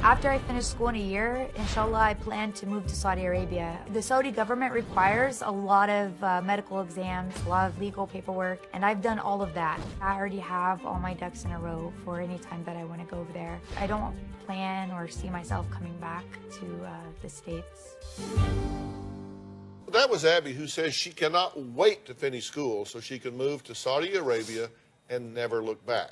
After I finish school in a year, inshallah, I plan to move to Saudi Arabia. The Saudi government requires a lot of medical exams, a lot of legal paperwork, and I've done all of that. I already have all my ducks in a row for any time that I want to go over there. I don't plan or see myself coming back to the States. That was Abby, who says she cannot wait to finish school so she can move to Saudi Arabia and never look back.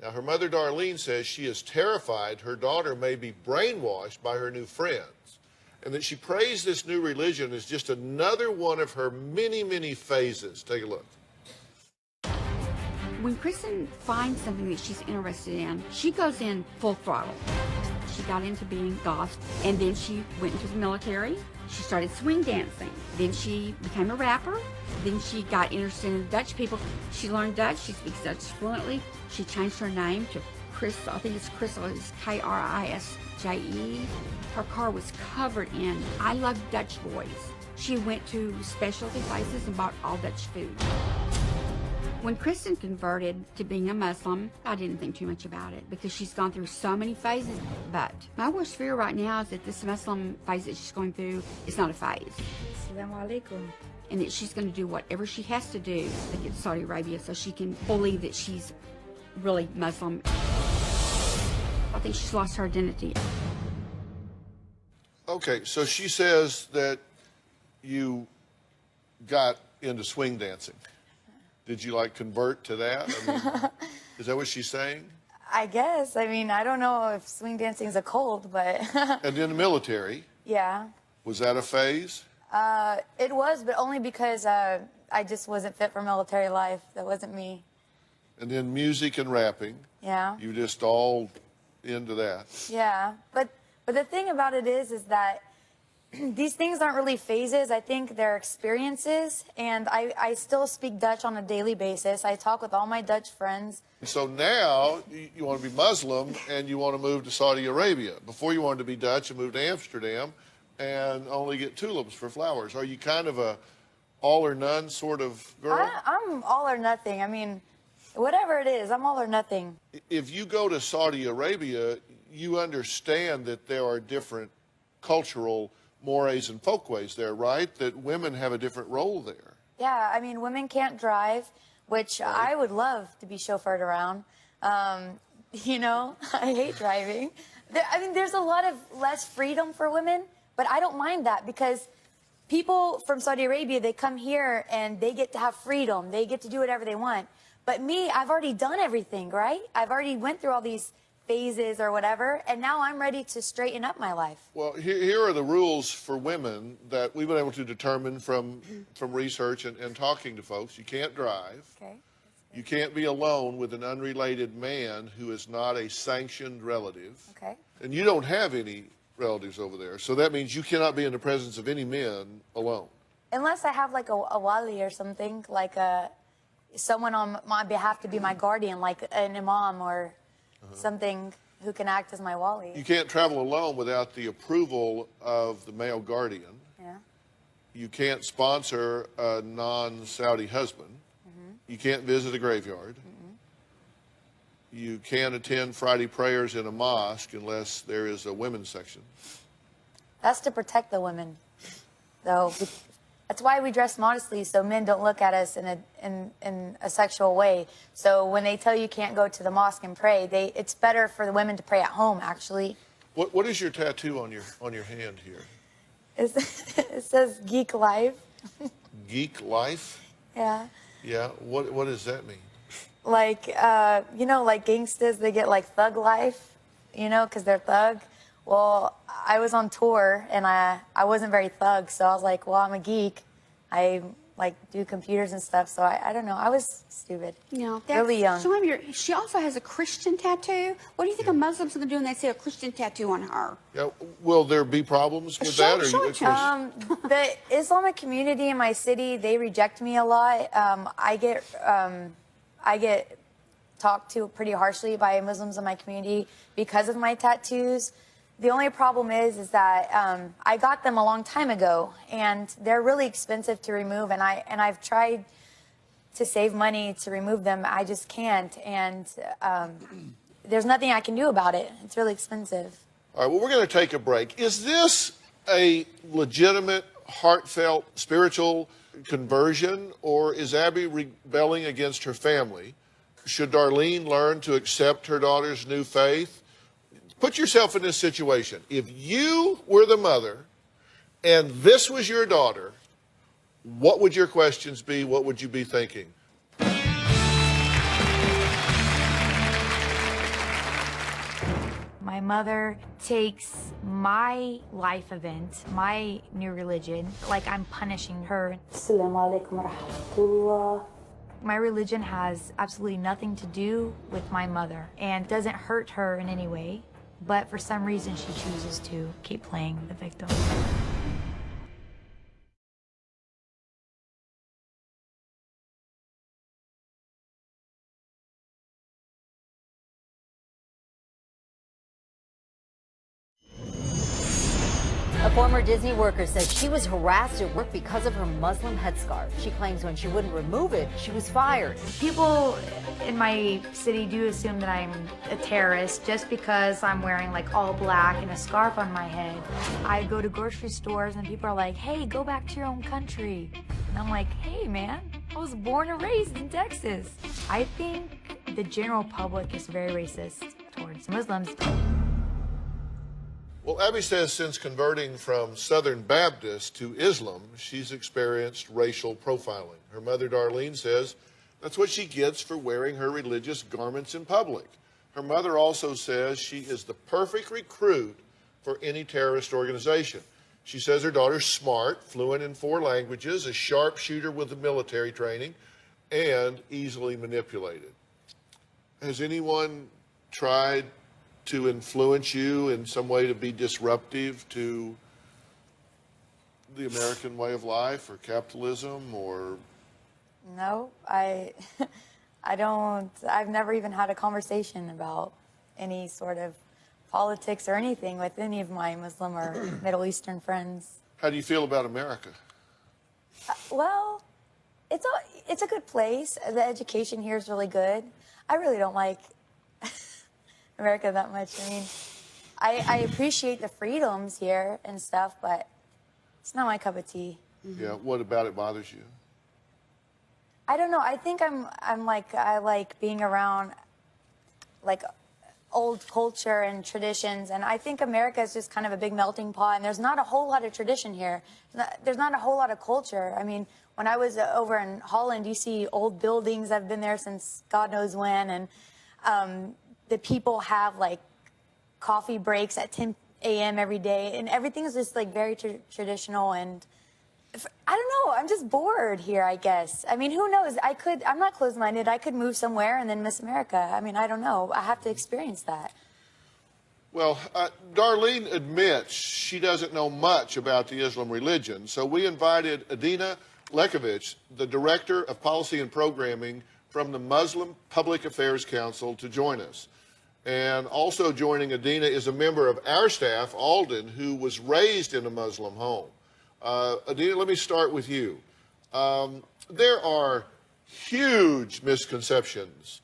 Now, her mother, Darlene, says she is terrified her daughter may be brainwashed by her new friends, and that she prays this new religion is just another one of her many, many phases. Take a look. When Kristen finds something that she's interested in, she goes in full throttle. She got into being goth, and then she went into the military. She started swing dancing. Then she became a rapper. Then she got interested in Dutch people. She learned Dutch. She speaks Dutch fluently. She changed her name to Crystal. I think it's Crystal. It's K-R-I-S-J-E. Her car was covered in I Love Dutch Boys. She went to specialty places and bought all Dutch food. When Kristen converted to being a Muslim, I didn't think too much about it because she's gone through so many phases. But my worst fear right now is that this Muslim phase that she's going through is not a phase. Assalamu alaikum. And that she's going to do whatever she has to do to get to Saudi Arabia so she can believe that she's really Muslim. I think she's lost her identity. Okay, so she says that you got into swing dancing. Did you, like, convert to that? I mean, is that what she's saying? I guess. I mean, I don't know if swing dancing is a cult, but... And in the military? Yeah. Was that a phase? It was, but only because I just wasn't fit for military life. That wasn't me. And then music and rapping? Yeah. You just all into that? Yeah. But the thing about it is that these things aren't really phases. I think they're experiences, and I still speak Dutch on a daily basis. I talk with all my Dutch friends. So now you want to be Muslim and you want to move to Saudi Arabia. Before you wanted to be Dutch and move to Amsterdam and only get tulips for flowers. Are you kind of a all or none sort of girl? I'm all or nothing. I mean, whatever it is, I'm all or nothing. If you go to Saudi Arabia, you understand that there are different cultural mores and folkways there, right? That women have a different role there. Yeah, I mean, women can't drive, which I would love to be chauffeured around. You know, I hate driving. I mean, there's a lot of less freedom for women, but I don't mind that because people from Saudi Arabia, they come here and they get to have freedom. They get to do whatever they want. But me, I've already done everything, right? I've already went through all these phases or whatever, and now I'm ready to straighten up my life. Well, here are the rules for women that we've been able to determine from research and talking to folks. You can't drive. Okay. You can't be alone with an unrelated man who is not a sanctioned relative. Okay. And you don't have any relatives over there, so that means you cannot be in the presence of any men alone. Unless I have like a wali or something, like someone on my behalf to be my guardian, like an imam or something who can act as my wali. You can't travel alone without the approval of the male guardian. Yeah. You can't sponsor a non-Saudi husband. You can't visit a graveyard. You can't attend Friday prayers in a mosque unless there is a women's section. That's to protect the women, though. That's why we dress modestly, so men don't look at us in a sexual way. So when they tell you can't go to the mosque and pray, it's better for the women to pray at home, actually. What is your tattoo on your hand here? It says Geek Life. Geek Life? Yeah. Yeah. What does that mean? Like, you know, like gangsters, they get like thug life, you know, because they're thug. Well, I was on tour, and I wasn't very thug, so I was like, well, I'm a geek. I, like, do computers and stuff, so I don't know. I was stupid. Yeah. Really young. So she also has a Christian tattoo. What do you think a Muslim's going to do when they see a Christian tattoo on her? Yeah. Will there be problems with that? Sure. The Islamic community in my city, they reject me a lot. I get talked to pretty harshly by Muslims in my community because of my tattoos. The only problem is that I got them a long time ago, and they're really expensive to remove. And I've tried to save money to remove them. I just can't, and there's nothing I can do about it. It's really expensive. All right, well, we're going to take a break. Is this a legitimate, heartfelt, spiritual conversion, or is Abby rebelling against her family? Should Darlene learn to accept her daughter's new faith? Put yourself in this situation. If you were the mother and this was your daughter, what would your questions be? What would you be thinking? My mother takes my life event, my new religion, like I'm punishing her. Assalamu alaikum wa rahmatullah. My religion has absolutely nothing to do with my mother and doesn't hurt her in any way, but for some reason she chooses to keep playing the victim. A former Disney worker says she was harassed at work because of her Muslim headscarf. She claims when she wouldn't remove it, she was fired. People in my city do assume that I'm a terrorist just because I'm wearing like all black and a scarf on my head. I go to grocery stores and people are like, hey, go back to your own country. And I'm like, hey man, I was born and raised in Texas. I think the general public is very racist towards Muslims. Well, Abby says since converting from Southern Baptist to Islam, she's experienced racial profiling. Her mother, Darlene, says that's what she gets for wearing her religious garments in public. Her mother also says she is the perfect recruit for any terrorist organization. She says her daughter's smart, fluent in 4 languages, a sharpshooter with the military training, and easily manipulated. Has anyone tried to influence you in some way to be disruptive to the American way of life or capitalism or? No, I don't, I've never even had a conversation about any sort of politics or anything with any of my Muslim or Middle Eastern friends. How do you feel about America? Well, it's a good place. The education here is really good. I really don't like America that much. I mean, I appreciate the freedoms here and stuff, but it's not my cup of tea. Yeah, what about it bothers you? I don't know. I think I like being around like old culture and traditions, and I think America is just kind of a big melting pot, and there's not a whole lot of tradition here. There's not a whole lot of culture. I mean, when I was over in Holland, you see old buildings that have been there since God knows when, and the people have like coffee breaks at 10 a.m. every day, and everything's just like very traditional. And I don't know, I'm just bored here, I guess. I mean, who knows? I'm not closed-minded. I could move somewhere and then miss America. I mean, I don't know. I have to experience that. Well, Darlene admits she doesn't know much about the Islam religion, so we invited Adina Lekovich, the Director of Policy and Programming from the Muslim Public Affairs Council, to join us. And also joining Adina is a member of our staff, Alden, who was raised in a Muslim home. Adina, let me start with you. There are huge misconceptions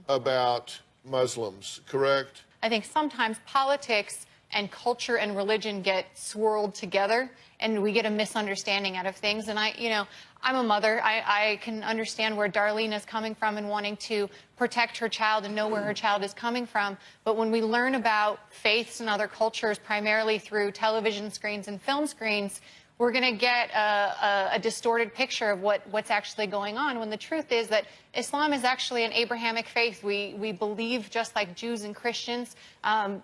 about Muslims, correct? I think sometimes politics and culture and religion get swirled together, and we get a misunderstanding out of things. And I'm a mother. I can understand where Darlene is coming from and wanting to protect her child and know where her child is coming from. But when we learn about faiths and other cultures, primarily through television screens and film screens, we're going to get a distorted picture of what's actually going on, when the truth is that Islam is actually an Abrahamic faith. We believe, just like Jews and Christians,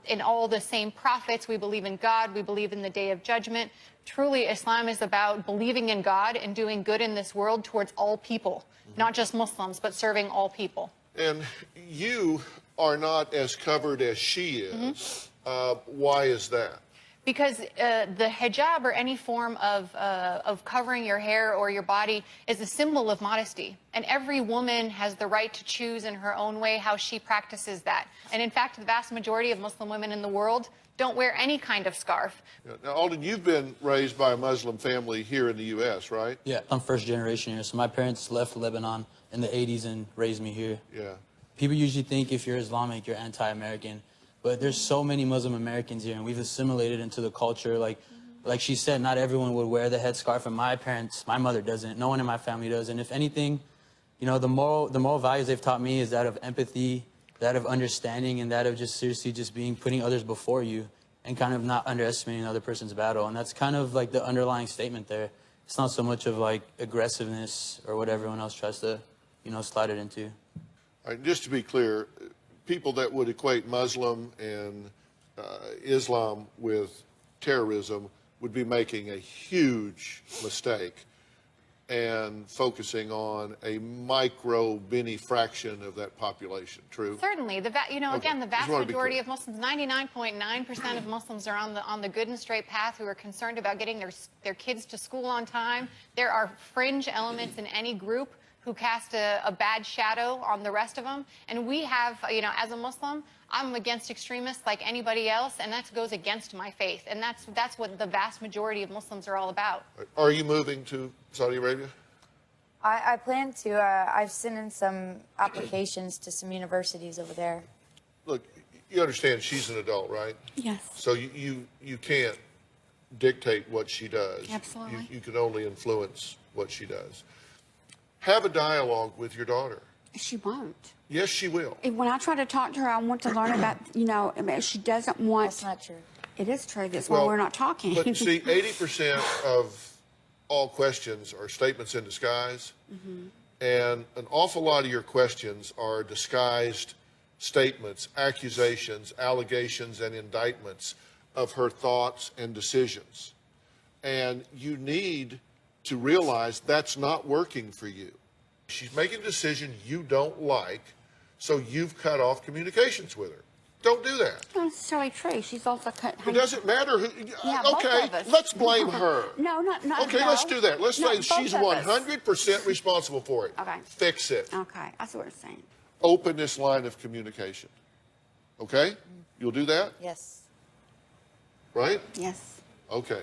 in all the same prophets. We believe in God. We believe in the Day of Judgment. Truly, Islam is about believing in God and doing good in this world towards all people, not just Muslims, but serving all people. And you are not as covered as she is. Why is that? Because the hijab, or any form of covering your hair or your body, is a symbol of modesty. And every woman has the right to choose in her own way how she practices that. And in fact, the vast majority of Muslim women in the world don't wear any kind of scarf. Yeah. Now, Alden, you've been raised by a Muslim family here in the U.S., right? Yeah, I'm first generation here. So my parents left Lebanon in the 80s and raised me here. Yeah. People usually think if you're Islamic, you're anti-American. But there's so many Muslim Americans here, and we've assimilated into the culture. Like she said, not everyone would wear the headscarf, and my mother doesn't. No one in my family does. And if anything, you know, the moral values they've taught me is that of empathy, that of understanding, and that of just seriously just putting others before you and kind of not underestimating the other person's battle. And that's kind of like the underlying statement there. It's not so much of like aggressiveness or what everyone else tries to, you know, slide it into. All right, just to be clear, people that would equate Muslim and Islam with terrorism would be making a huge mistake and focusing on a mini fraction of that population. True? Certainly. Again, the vast majority clear. of Muslims, 99.9% of Muslims are on the good and straight path who are concerned about getting their kids to school on time. There are fringe elements in any group who cast a bad shadow on the rest of them. And we have, you know, as a Muslim, I'm against extremists like anybody else, and that goes against my faith. And that's what the vast majority of Muslims are all about. Are you moving to Saudi Arabia? I plan to. I've sent in some applications to some universities over there. Look, you understand she's an adult, right? Yes. So you can't dictate what she does. Absolutely. You can only influence what she does. Have a dialogue with your daughter. She won't. Yes, she will. When I try to talk to her, I want to learn about, you know, she doesn't want. That's not true. It is true. That's why we're not talking. But see, 80% of all questions are statements in disguise. Mm-hmm. And an awful lot of your questions are disguised statements, accusations, allegations, and indictments of her thoughts and decisions. And you need to realize that's not working for you. She's making a decision you don't like, so you've cut off communications with her. Don't do that. Not necessarily true. She's also cut. It doesn't matter who. Yeah, both okay, of us. let's blame her. No, not. Okay, no. let's do that. Let's No, say both she's of us. 100% responsible for it. Okay. Fix it. Okay, that's what we're saying. Open this line of communication. Okay? You'll do that? Yes. Right? Yes. Okay.